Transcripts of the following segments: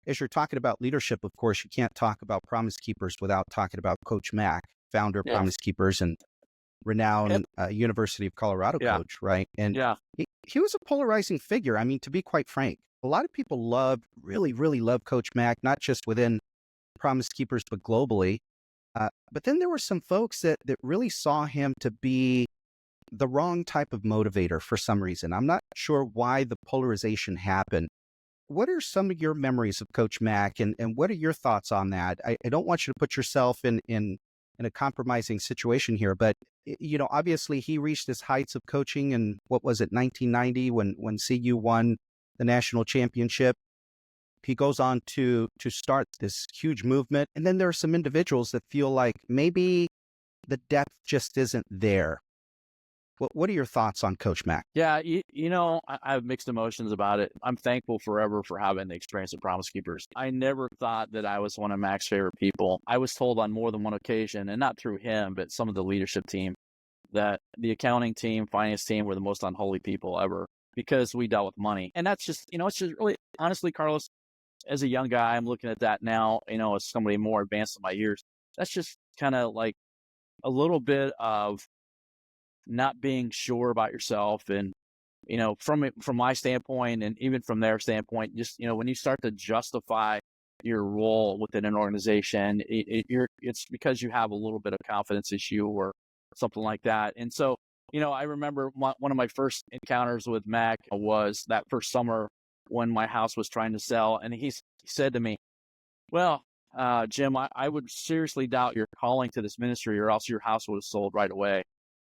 as you're talking about leadership, of course, you can't talk about Promise Keepers without talking about Coach Mack, founder of Yeah. Promise Keepers and renowned University of Colorado coach, right? And Yeah. he was a polarizing figure. I mean, to be quite frank, a lot of people really, really love Coach Mack, not just within Promise Keepers, but globally. But then there were some folks that really saw him to be the wrong type of motivator for some reason. I'm not sure why the polarization happened. What are some of your memories of Coach Mack, and what are your thoughts on that? I don't want you to put yourself in a compromising situation here, but obviously he reached his heights of coaching in, what was it, 1990 when CU won the national championship. He goes on to start this huge movement, and then there are some individuals that feel like maybe the depth just isn't there. What are your thoughts on Coach Mack? Yeah, I have mixed emotions about it. I'm thankful forever for having the experience of Promise Keepers. I never thought that I was one of Mac's favorite people. I was told on more than one occasion, and not through him, but some of the leadership team, that the accounting team, finance team were the most unholy people ever because we dealt with money. And that's just, it's just really, honestly, Carlos, as a young guy, I'm looking at that now, as somebody more advanced in my years. That's just kind of like a little bit of not being sure about yourself. And, from my standpoint and even from their standpoint, just, when you start to justify your role within an organization, it's because you have a little bit of confidence issue or something like that. And so, I remember one of my first encounters with Mac was that first summer when my house was trying to sell. And he said to me, well, Jim, I would seriously doubt your calling to this ministry, or else your house would have sold right away.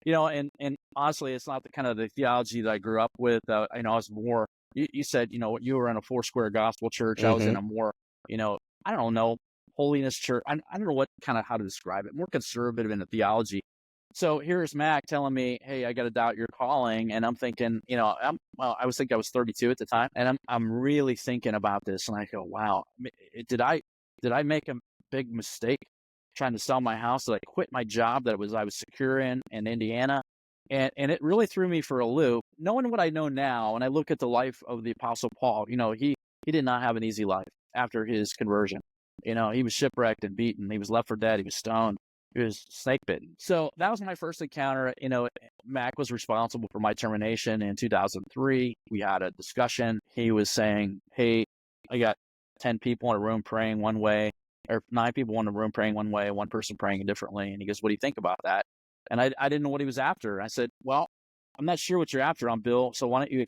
And honestly, it's not the kind of the theology that I grew up with. I was more, you said, you were in a Foursquare gospel church. Mm-hmm. I was in a more, I don't know, holiness church. I don't know how to describe it, more conservative in the theology. So here's Mac telling me, hey, I got to doubt your calling. And I'm thinking, I was thinking I was 32 at the time. And I'm really thinking about this. And I go, wow, did I make a big mistake trying to sell my house? Did I quit my job that I was secure in Indiana? And it really threw me for a loop. Knowing what I know now, and I look at the life of the Apostle Paul, he did not have an easy life after his conversion. He was shipwrecked and beaten. He was left for dead. He was stoned. He was snake bitten. So that was my first encounter. Mac was responsible for my termination in 2003. We had a discussion. He was saying, hey, I got 10 people in a room praying one way, or 9 people in a room praying one way, one person praying differently. And he goes, what do you think about that? And I didn't know what he was after. I said, well, I'm not sure what you're after on, Bill. So why don't you,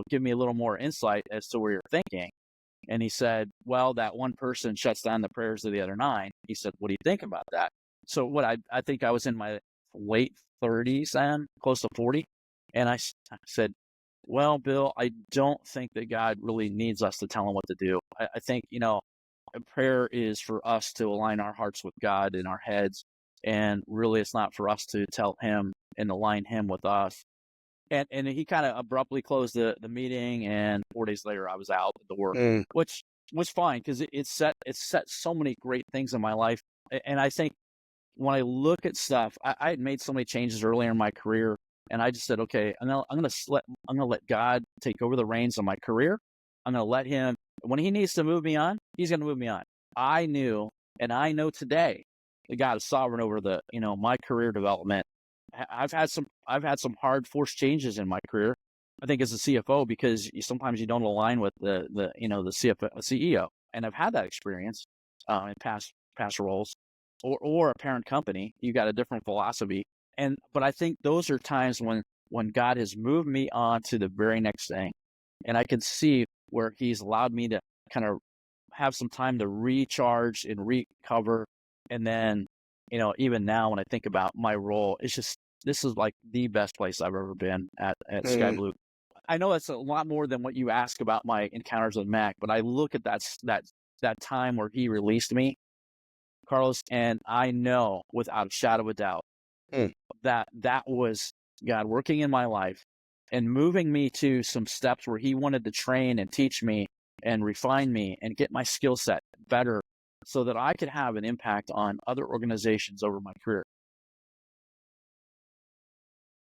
give me a little more insight as to where you're thinking? And he said, well, that one person shuts down the prayers of the other 9. He said, what do you think about that? So I think I was in my late 30s and close to 40. And I said, well, Bill, I don't think that God really needs us to tell him what to do. I think, prayer is for us to align our hearts with God in our heads. And really, it's not for us to tell him and align him with us. And he kind of abruptly closed the meeting. And 4 days later, I was out the door, which was fine because it set so many great things in my life. And I think when I look at stuff, I had made so many changes earlier in my career, and I just said, okay, I'm gonna let God take over the reins of my career. I'm gonna let him, when he needs to move me on, he's gonna move me on. I knew, and I know today, that God is sovereign over my career development. I've had some hard forced changes in my career. I think as a CFO, because sometimes you don't align with the CEO, and I've had that experience in past roles. Or a parent company, you got a different philosophy. But I think those are times when God has moved me on to the very next thing. And I can see where he's allowed me to kind of have some time to recharge and recover. And then, even now when I think about my role, this is like the best place I've ever been at Sky Blue. I know that's a lot more than what you ask about my encounters with Mac, but I look at that time where he released me, Carlos, and I know without a shadow of a doubt that was God working in my life and moving me to some steps where he wanted to train and teach me and refine me and get my skill set better so that I could have an impact on other organizations over my career.